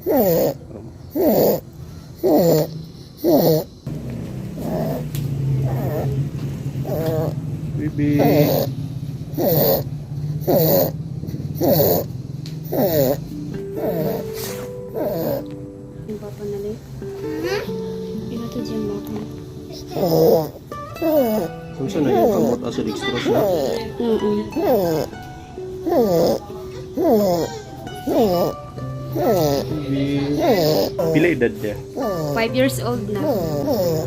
Bibi. Yung papa na rin. Ino to dyan mo ako. Kung saan na yung kamot acid extras na? Pila edad niya? 5 years old na.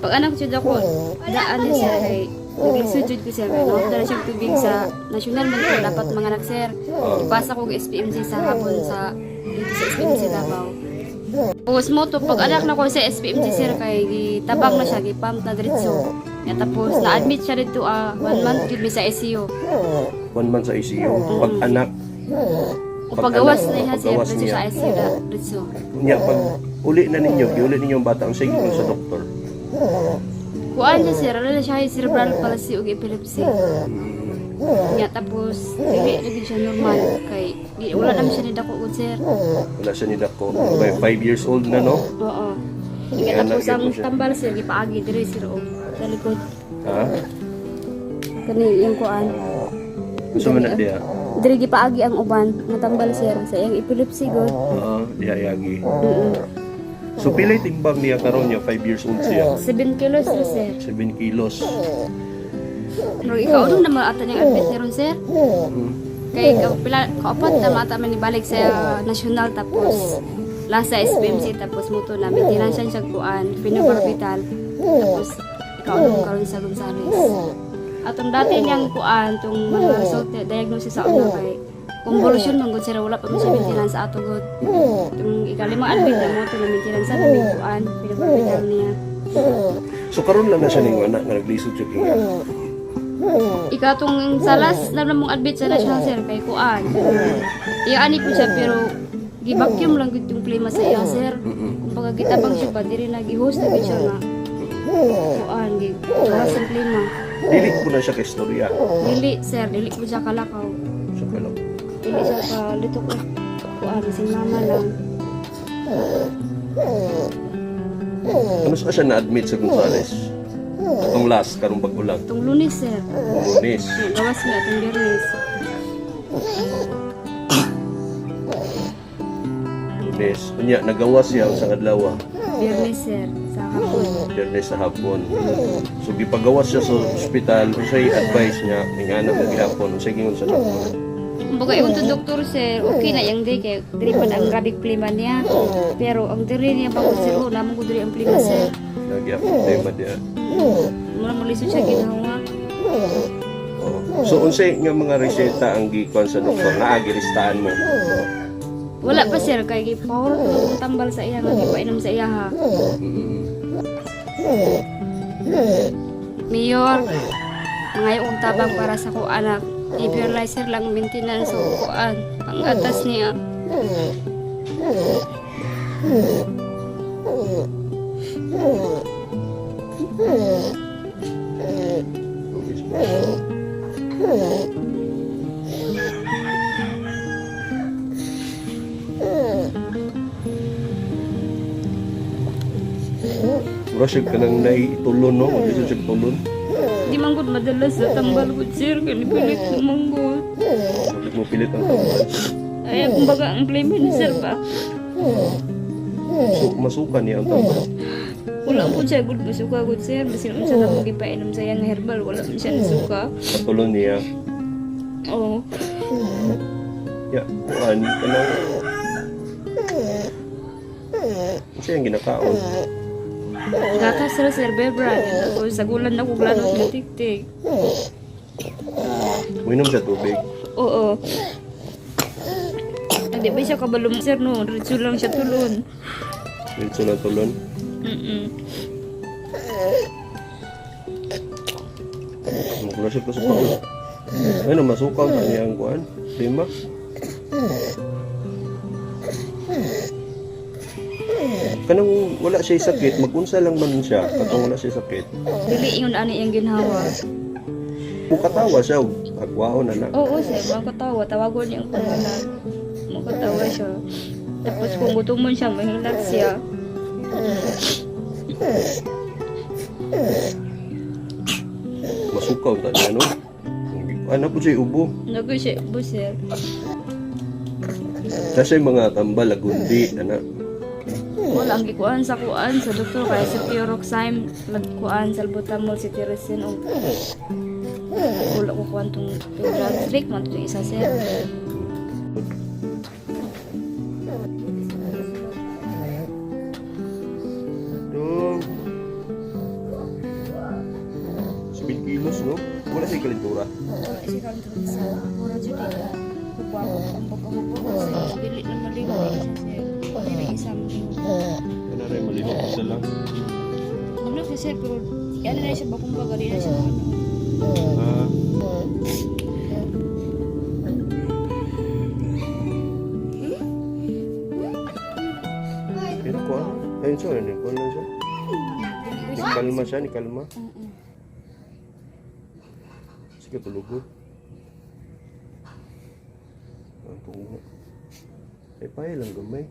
Pag anak ko ako, daan na siya kay nag-sujud ko siya. Kaya nakapta na siyang tubig sa national man ko. Dapat mga anak sir. Ipasa ko kay SPMC sa hapon sa dito sa SPMC Davao. Tapos mo to, pag anak na ko sa SPMC sir, kay gitabang na siya, gipump na diretso. Tapos na-admit siya dito 1 month yun sa ICU. 1 month sa ICU. Pag anak. O pagawas na siya sir, pagawas dito niya. sa ICU na diretso. Kunya, pag uli na ninyo, iuli ninyo ang bata, ang sige ko sa doktor. Kuan niya sir, ano na siya, cerebral palsy o epilepsy. Nga tapos, hindi siya normal. Kay, wala naman siya nidako ko sir. Wala siya ni Dako. 5 years old na, no? Oo. Nga Kaya tapos ang nagyan mo siya. tambal sir, gipaagi dire sir o sa likod. Ha? Kani yung kuan. Gusto mo na diya? Dire gipaagi ang uban, nga tambal sir, sa iyang epilepsy god. Oo, dihayagi. So, pilay timbang niya karon niya, 5 years old siya. 7 kilos sir. 7 kilos. Pero ikaw nung naman ata niyang admit ni ron sir. Kay kaupat na mata man ibalik sa national tapos last sa SPMC tapos muto na maintenance siya kuan pinobarbital tapos ikaw nung karon sa Gonzales. Atong dati niyang kuan tong mga result diagnosis sa una kay convulsion man gud sir wala pa man siya maintenance sa ato gud. Tong ikalimang admit na mo to na maintenance sa namin kuan pinobarbital niya. So, karon lang na siya ning anak nga naglisod siya kaya. Ikaw tong salas na mong admit sa national sir kay kuan. Iya ani po siya pero gi-vacuum lang gud yung plema sa iya sir. Kung pagkitabang siya pa diri na gi-host na gid siya nga. Kuan gi gawas ang plema. Dili ko na siya kay istorya. Dili sir, dili po siya kalakaw. So, pala. Dili siya ka litok na kuan si mama lang. Ano sa siya na-admit sa Gonzales? Itong last, karong pag-ulang. Tong Lunes sir. Lunes. Gawas nga tong Biyernes. Lunes. Kunya, nagawas siya sa adlaw. Biyernes sir sa hapon. Biyernes sa hapon. So, gipagawas siya sa ospital. Unsay advice niya, ingana mo gihapon. Unsay gingon sa doktor. Kumbaga, yung to doktor sir, okay na yung day kay diri pa ang grabing plema niya. Pero ang diri niya bang sir, naman ko diri ang plema sir. Nagyapon tema diya. Mula malisod siya ginawa. So, unsay nga mga reseta ang gikuan sa doktor na agiristaan mo? Wala pa sir, kay power ko tambal sa iya, nga gipainom sa iya ha. Mayor, ngayon kong tabang para sa ko anak. I-fertilizer lang maintenance o kuan. Ang atas niya. Mura siya ka nang naitulon, no? Mabilis siya tulon. Di man gud madalas sa tambal gud sir, kay pilit ko manggod. Bakit mo pilit ang tambal? Ay, kumbaga ang plema ni sir pa. So, masukan niya ang tambal. Wala po siya gud masuka gud sir. Bisin mo siya na magipainom sa iyang herbal, wala man siya nasuka. Patulon niya. Oo. Ya, kuan, kanang... Kasi yung ginakaon. Gatas sir sir bebra. Tapos sa gulan na ko glanot na tiktik. Uminom siya tubig. Oo. Hindi ba siya kabalong sir no? Ritso lang siya tulon. Dito na tulon. Mura siya pa sa pao. Ano, masukaw na niya ang kuan. Lima. Kanang wala siya sakit, mag-unsa lang man siya. Katong wala siya sakit. Dili yun ani yung ginhawa. Mukatawa siya. Agwao na na. Oo sir, mga katawa. Tawagon niya ang pangalan. Mga katawa siya. Tapos kung gutomon siya, mahilat siya. Masukaw ta niya, no? Ano po siya ubo? Nago siya po, sir. Kasi mga tambal, lagundi, anak. Wala ang gikuan sa kuan sa doktor kaya sa Pyroxime magkuan sa albutamol si Tirasin o wala ko kuan tong blood streak man to isa sir. Dong. 10 kilos, no? Wala siya kalintura. Wala siya kan sa wala jud ito. Kuan ang pagkahubo sa dili na maligo isa sir. Dili isang Ano rin, malihok isa lang. ano siya sir pero yan na siya bakong bagali na siya ano. Ah, pero ko ano? Ayun siya, ano? Kuha lang siya. Nikalma siya, nikalma. Sige, tulugod. Ang tungo. Ay, paya lang gamay.